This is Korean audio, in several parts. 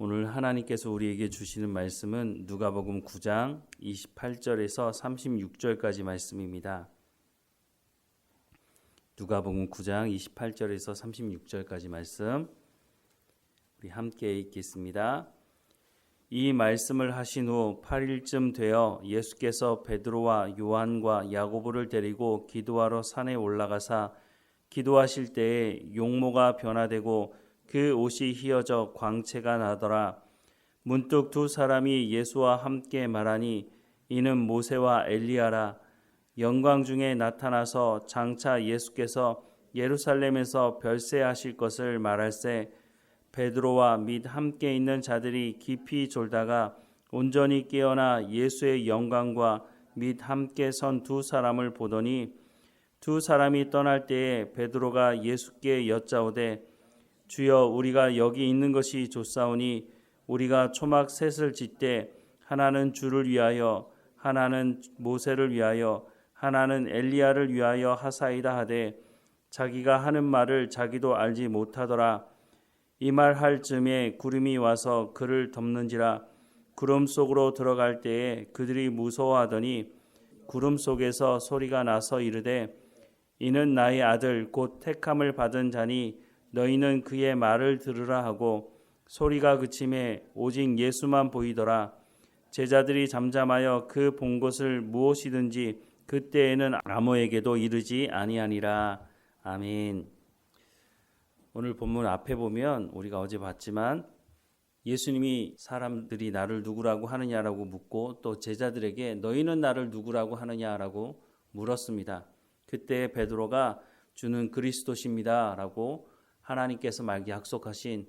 오늘 하나님께서 우리에게 주시는 말씀은 누가복음 9장 28절에서 36절까지 말씀입니다. 누가복음 9장 28절에서 36절까지 말씀 우리 함께 읽겠습니다. 이 말씀을 하신 후 8일쯤 되어 예수께서 베드로와 요한과 야고보를 데리고 기도하러 산에 올라가사 기도하실 때에 용모가 변화되고 그 옷이 휘어져 광채가 나더라. 문득 두 사람이 예수와 함께 말하니 이는 모세와 엘리야라. 영광 중에 나타나서 장차 예수께서 예루살렘에서 별세하실 것을 말할세. 베드로와 및 함께 있는 자들이 깊이 졸다가 온전히 깨어나 예수의 영광과 및 함께 선 두 사람을 보더니 두 사람이 떠날 때에 베드로가 예수께 여짜오되 주여 우리가 여기 있는 것이 좋사오니 우리가 초막 셋을 짓되 하나는 주를 위하여 하나는 모세를 위하여 하나는 엘리야를 위하여 하사이다 하되 자기가 하는 말을 자기도 알지 못하더라. 이 말 할 즈음에 구름이 와서 그를 덮는지라. 구름 속으로 들어갈 때에 그들이 무서워하더니 구름 속에서 소리가 나서 이르되 이는 나의 아들 곧 택함을 받은 자니 너희는 그의 말을 들으라 하고 소리가 그침에 오직 예수만 보이더라. 제자들이 잠잠하여 그 본 것을 무엇이든지 그때에는 아무에게도 이르지 아니하니라. 아멘. 오늘 본문 앞에 보면 우리가 어제 봤지만 예수님이 사람들이 나를 누구라고 하느냐라고 묻고 또 제자들에게 너희는 나를 누구라고 하느냐라고 물었습니다. 그때 베드로가 주는 그리스도십니다 라고 하나님께서 약속하신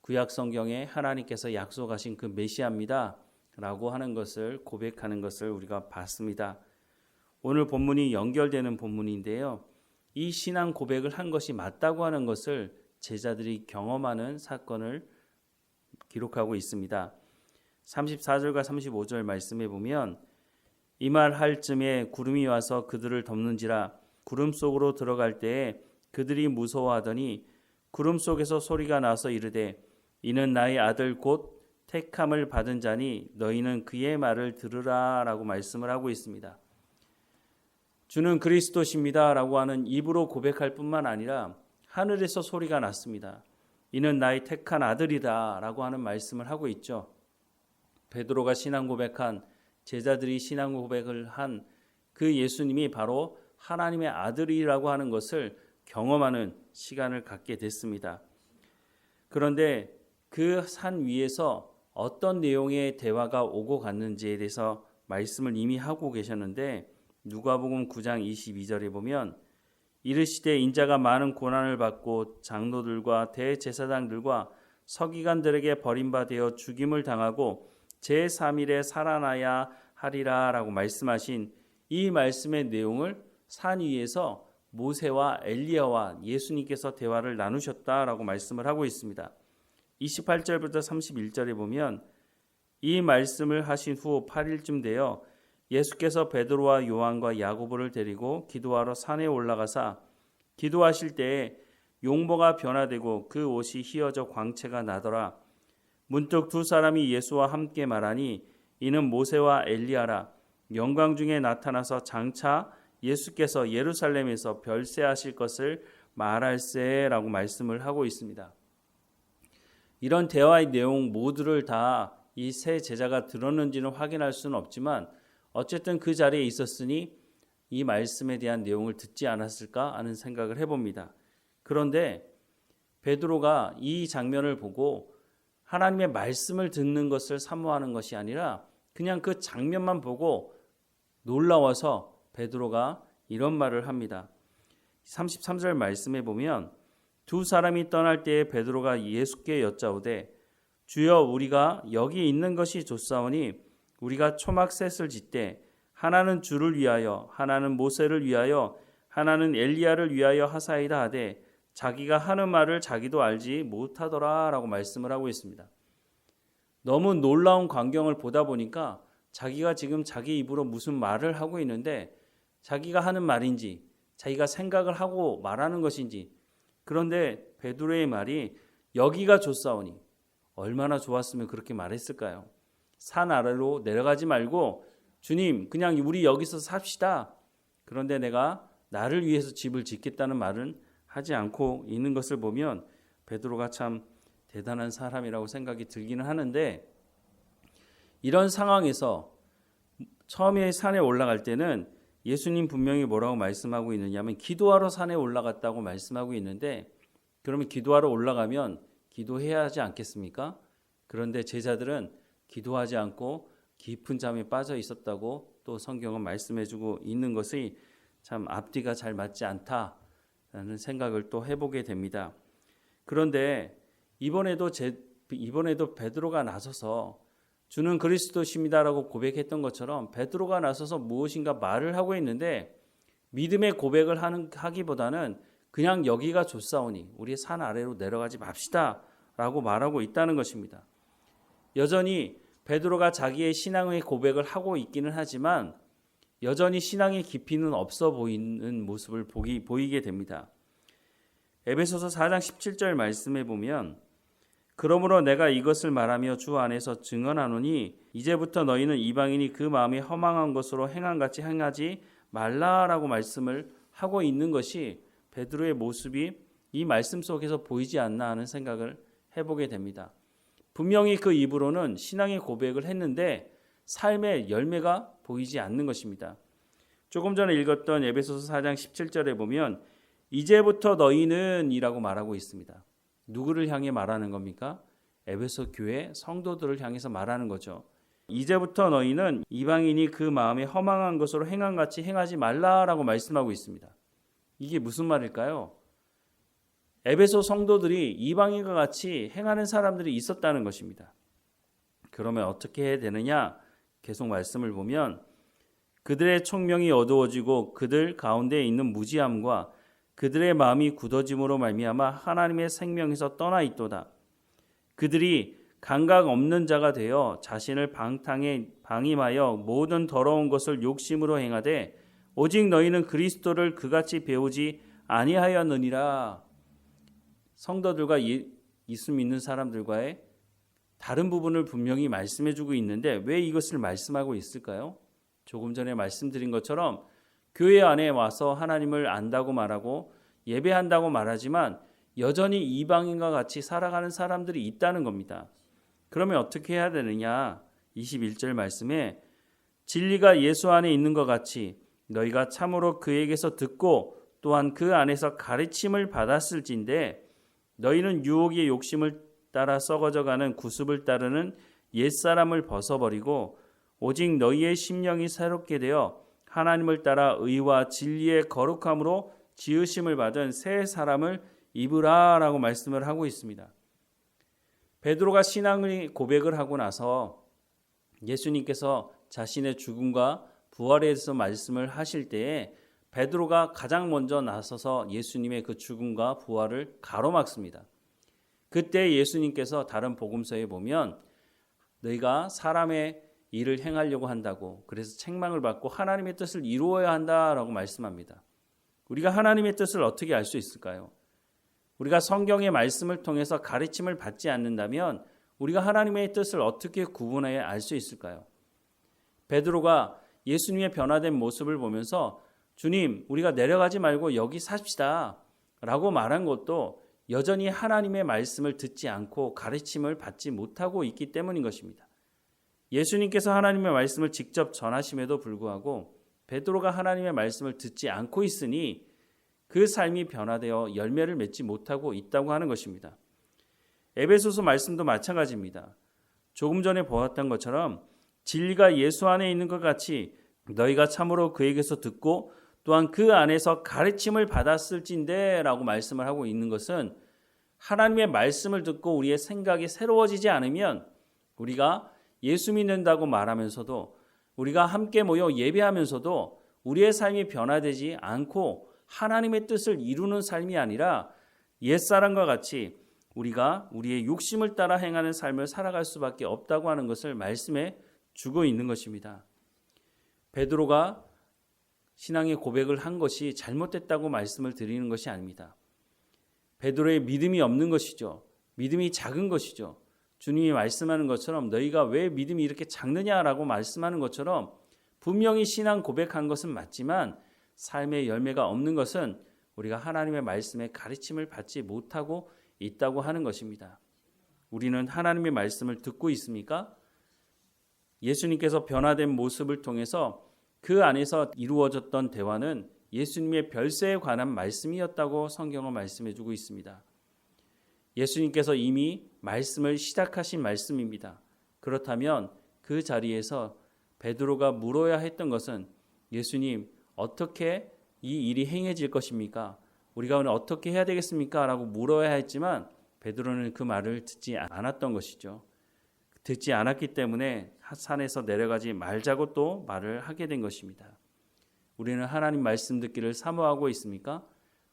구약 성경에 하나님께서 약속하신 그 메시아입니다 라고 하는 것을 고백하는 것을 우리가 봤습니다. 오늘 본문이 연결되는 본문인데요. 이 신앙 고백을 한 것이 맞다고 하는 것을 제자들이 경험하는 사건을 기록하고 있습니다. 34절과 35절 말씀에 보면 이 말 할 즈음에 구름이 와서 그들을 덮는지라. 구름 속으로 들어갈 때에 그들이 무서워하더니 구름 속에서 소리가 나서 이르되 이는 나의 아들 곧 택함을 받은 자니 너희는 그의 말을 들으라 라고 말씀을 하고 있습니다. 주는 그리스도십니다 라고 하는 입으로 고백할 뿐만 아니라 하늘에서 소리가 났습니다. 이는 나의 택한 아들이다 라고 하는 말씀을 하고 있죠. 베드로가 신앙 고백한 제자들이 신앙 고백을 한 그 예수님이 바로 하나님의 아들이라고 하는 것을 경험하는 시간을 갖게 됐습니다. 그런데 그 산 위에서 어떤 내용의 대화가 오고 갔는지에 대해서 말씀을 이미 하고 계셨는데 누가복음 9장 22절에 보면 이르시되 인자가 많은 고난을 받고 장로들과 대제사장들과 서기관들에게 버림받아 죽임을 당하고 제3일에 살아나야 하리라 라고 말씀하신 이 말씀의 내용을 산 위에서 모세와 엘리야와 예수님께서 대화를 나누셨다라고 말씀을 하고 있습니다. 28절부터 31절에 보면 이 말씀을 하신 후 8일쯤 되어 예수께서 베드로와 요한과 야고보를 데리고 기도하러 산에 올라가사 기도하실 때에 용모가 변화되고 그 옷이 휘어져 광채가 나더라. 문득 두 사람이 예수와 함께 말하니 이는 모세와 엘리야라. 영광 중에 나타나서 장차 예수께서 예루살렘에서 별세하실 것을 말할세라고 말씀을 하고 있습니다. 이런 대화의 내용 모두를 다 이 세 제자가 들었는지는 확인할 수는 없지만 어쨌든 그 자리에 있었으니 이 말씀에 대한 내용을 듣지 않았을까 하는 생각을 해봅니다. 그런데 베드로가 이 장면을 보고 하나님의 말씀을 듣는 것을 사모하는 것이 아니라 그냥 그 장면만 보고 놀라워서 베드로가 이런 말을 합니다. 33절 말씀에 보면 두 사람이 떠날 때에 베드로가 예수께 여짜오되 주여 우리가 여기 있는 것이 좋사오니 우리가 초막 셋을 짓되 하나는 주를 위하여 하나는 모세를 위하여 하나는 엘리야를 위하여 하사이다 하되 자기가 하는 말을 자기도 알지 못하더라 라고 말씀을 하고 있습니다. 너무 놀라운 광경을 보다 보니까 자기가 지금 자기 입으로 무슨 말을 하고 있는데 자기가 하는 말인지 자기가 생각을 하고 말하는 것인지, 그런데 베드로의 말이 여기가 좋사오니 얼마나 좋았으면 그렇게 말했을까요? 산 아래로 내려가지 말고 주님 그냥 우리 여기서 삽시다. 그런데 내가 나를 위해서 집을 짓겠다는 말은 하지 않고 있는 것을 보면 베드로가 참 대단한 사람이라고 생각이 들기는 하는데, 이런 상황에서 처음에 산에 올라갈 때는 예수님 분명히 뭐라고 말씀하고 있느냐면 기도하러 산에 올라갔다고 말씀하고 있는데, 그러면 기도하러 올라가면 기도해야 하지 않겠습니까? 그런데 제자들은 기도하지 않고 깊은 잠에 빠져 있었다고 또 성경은 말씀해주고 있는 것이 참 앞뒤가 잘 맞지 않다라는 생각을 또 해보게 됩니다. 그런데 이번에도 베드로가 나서서 주는 그리스도십니다라고 고백했던 것처럼 베드로가 나서서 무엇인가 말을 하고 있는데, 믿음의 고백을 하기보다는 그냥 여기가 좋사오니 우리 산 아래로 내려가지 맙시다 라고 말하고 있다는 것입니다. 여전히 베드로가 자기의 신앙의 고백을 하고 있기는 하지만 여전히 신앙의 깊이는 없어 보이는 모습을 보이게 됩니다. 에베소서 4장 17절 말씀에 보면 그러므로 내가 이것을 말하며 주 안에서 증언하노니 이제부터 너희는 이방인이 그 마음이 허망한 것으로 행함같이 행하지 말라라고 말씀을 하고 있는 것이 베드로의 모습이 이 말씀 속에서 보이지 않나 하는 생각을 해보게 됩니다. 분명히 그 입으로는 신앙의 고백을 했는데 삶의 열매가 보이지 않는 것입니다. 조금 전에 읽었던 에베소서 4장 17절에 보면 이제부터 너희는 이라고 말하고 있습니다. 누구를 향해 말하는 겁니까? 에베소 교회 성도들을 향해서 말하는 거죠. 이제부터 너희는 이방인이 그 마음에 허망한 것으로 행함같이 행하지 말라라고 말씀하고 있습니다. 이게 무슨 말일까요? 에베소 성도들이 이방인과 같이 행하는 사람들이 있었다는 것입니다. 그러면 어떻게 해야 되느냐? 계속 말씀을 보면 그들의 총명이 어두워지고 그들 가운데 있는 무지함과 그들의 마음이 굳어짐으로 말미암아 하나님의 생명에서 떠나 있도다. 그들이 감각 없는 자가 되어 자신을 방탕에 방임하여 모든 더러운 것을 욕심으로 행하되 오직 너희는 그리스도를 그같이 배우지 아니하였느니라. 성도들과 예수 믿는 사람들과의 다른 부분을 분명히 말씀해주고 있는데 왜 이것을 말씀하고 있을까요? 조금 전에 말씀드린 것처럼 교회 안에 와서 하나님을 안다고 말하고 예배한다고 말하지만 여전히 이방인과 같이 살아가는 사람들이 있다는 겁니다. 그러면 어떻게 해야 되느냐? 21절 말씀에 진리가 예수 안에 있는 것 같이 너희가 참으로 그에게서 듣고 또한 그 안에서 가르침을 받았을진데 너희는 유혹의 욕심을 따라 썩어져가는 구습을 따르는 옛사람을 벗어버리고 오직 너희의 심령이 새롭게 되어 하나님을 따라 의와 진리의 거룩함으로 지으심을 받은 새 사람을 입으라라고 말씀을 하고 있습니다. 베드로가 신앙의 고백을 하고 나서 예수님께서 자신의 죽음과 부활에 대해서 말씀을 하실 때에 베드로가 가장 먼저 나서서 예수님의 그 죽음과 부활을 가로막습니다. 그때 예수님께서 다른 복음서에 보면 너희가 사람의 일을 행하려고 한다고 그래서 책망을 받고 하나님의 뜻을 이루어야 한다라고 말씀합니다. 우리가 하나님의 뜻을 어떻게 알 수 있을까요? 우리가 성경의 말씀을 통해서 가르침을 받지 않는다면 우리가 하나님의 뜻을 어떻게 구분해 알 수 있을까요? 베드로가 예수님의 변화된 모습을 보면서 주님, 우리가 내려가지 말고 여기 삽시다 라고 말한 것도 여전히 하나님의 말씀을 듣지 않고 가르침을 받지 못하고 있기 때문인 것입니다. 예수님께서 하나님의 말씀을 직접 전하심에도 불구하고 베드로가 하나님의 말씀을 듣지 않고 있으니 그 삶이 변화되어 열매를 맺지 못하고 있다고 하는 것입니다. 에베소서 말씀도 마찬가지입니다. 조금 전에 보았던 것처럼 진리가 예수 안에 있는 것 같이 너희가 참으로 그에게서 듣고 또한 그 안에서 가르침을 받았을진데 라고 말씀을 하고 있는 것은 하나님의 말씀을 듣고 우리의 생각이 새로워지지 않으면 우리가 예수 믿는다고 말하면서도 우리가 함께 모여 예배하면서도 우리의 삶이 변화되지 않고 하나님의 뜻을 이루는 삶이 아니라 옛사람과 같이 우리가 우리의 욕심을 따라 행하는 삶을 살아갈 수밖에 없다고 하는 것을 말씀해 주고 있는 것입니다. 베드로가 신앙의 고백을 한 것이 잘못됐다고 말씀을 드리는 것이 아닙니다. 베드로의 믿음이 없는 것이죠. 믿음이 작은 것이죠. 주님이 말씀하는 것처럼 너희가 왜 믿음이 이렇게 작느냐라고 말씀하는 것처럼 분명히 신앙 고백한 것은 맞지만 삶의 열매가 없는 것은 우리가 하나님의 말씀의 가르침을 받지 못하고 있다고 하는 것입니다. 우리는 하나님의 말씀을 듣고 있습니까? 예수님께서 변화된 모습을 통해서 그 안에서 이루어졌던 대화는 예수님의 별세에 관한 말씀이었다고 성경은 말씀해 주고 있습니다. 예수님께서 이미 말씀을 시작하신 말씀입니다. 그렇다면 그 자리에서 베드로가 물어야 했던 것은 예수님 어떻게 이 일이 행해질 것입니까? 우리가 오늘 어떻게 해야 되겠습니까? 라고 물어야 했지만 베드로는 그 말을 듣지 않았던 것이죠. 듣지 않았기 때문에 산에서 내려가지 말자고 또 말을 하게 된 것입니다. 우리는 하나님 말씀 듣기를 사모하고 있습니까?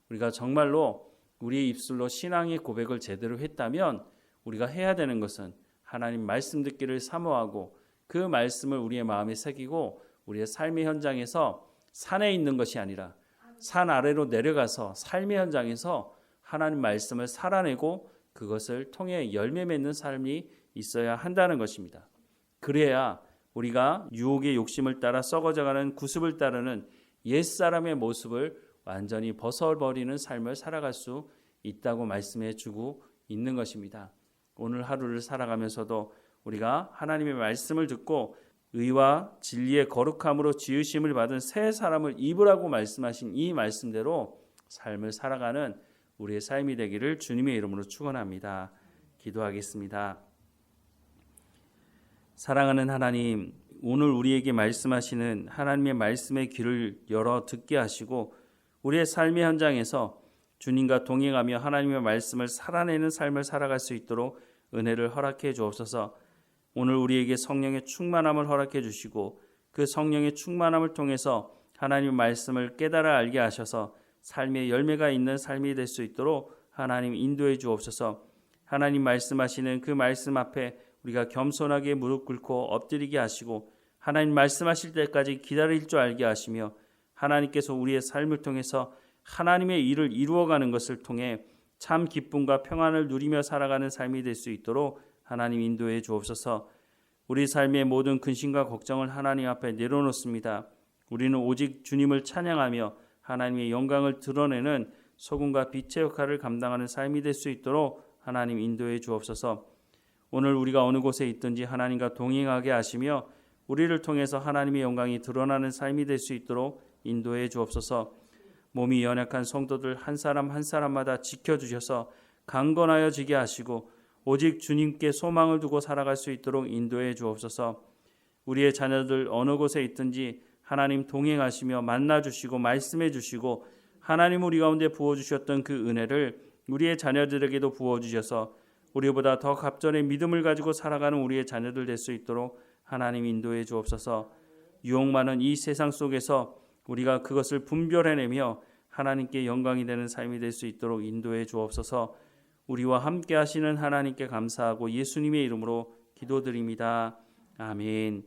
우리가 정말로 우리의 입술로 신앙의 고백을 제대로 했다면 우리가 해야 되는 것은 하나님 말씀 듣기를 사모하고 그 말씀을 우리의 마음에 새기고 우리의 삶의 현장에서 산에 있는 것이 아니라 산 아래로 내려가서 삶의 현장에서 하나님 말씀을 살아내고 그것을 통해 열매 맺는 삶이 있어야 한다는 것입니다. 그래야 우리가 유혹의 욕심을 따라 썩어져가는 구습을 따르는 옛사람의 모습을 완전히 벗어버리는 삶을 살아갈 수 있다고 말씀해 주고 있는 것입니다. 오늘 하루를 살아가면서도 우리가 하나님의 말씀을 듣고 의와 진리의 거룩함으로 지으심을 받은 새 사람을 입으라고 말씀하신 이 말씀대로 삶을 살아가는 우리의 삶이 되기를 주님의 이름으로 축원합니다. 기도하겠습니다. 사랑하는 하나님, 오늘 우리에게 말씀하시는 하나님의 말씀의 귀를 열어 듣게 하시고 우리의 삶의 현장에서 주님과 동행하며 하나님의 말씀을 살아내는 삶을 살아갈 수 있도록 은혜를 허락해 주옵소서. 오늘 우리에게 성령의 충만함을 허락해 주시고 그 성령의 충만함을 통해서 하나님의 말씀을 깨달아 알게 하셔서 삶의 열매가 있는 삶이 될 수 있도록 하나님 인도해 주옵소서. 하나님 말씀하시는 그 말씀 앞에 우리가 겸손하게 무릎 꿇고 엎드리게 하시고 하나님 말씀하실 때까지 기다릴 줄 알게 하시며 하나님께서 우리의 삶을 통해서 하나님의 일을 이루어가는 것을 통해 참 기쁨과 평안을 누리며 살아가는 삶이 될 수 있도록 하나님 인도해 주옵소서. 우리 삶의 모든 근심과 걱정을 하나님 앞에 내려놓습니다. 우리는 오직 주님을 찬양하며 하나님의 영광을 드러내는 소금과 빛의 역할을 감당하는 삶이 될 수 있도록 하나님 인도해 주옵소서. 오늘 우리가 어느 곳에 있든지 하나님과 동행하게 하시며 우리를 통해서 하나님의 영광이 드러나는 삶이 될 수 있도록 인도해 주옵소서. 몸이 연약한 성도들 한 사람 한 사람마다 지켜주셔서 강건하여지게 하시고 오직 주님께 소망을 두고 살아갈 수 있도록 인도해 주옵소서. 우리의 자녀들 어느 곳에 있든지 하나님 동행하시며 만나주시고 말씀해 주시고 하나님 우리 가운데 부어주셨던 그 은혜를 우리의 자녀들에게도 부어주셔서 우리보다 더 갑절의 믿음을 가지고 살아가는 우리의 자녀들 될 수 있도록 하나님 인도해 주옵소서. 유혹 많은 이 세상 속에서 우리가 그것을 분별해내며 하나님께 영광이 되는 삶이 될 수 있도록 인도해 주옵소서. 우리와 함께 하시는 하나님께 감사하고 예수님의 이름으로 기도드립니다. 아멘.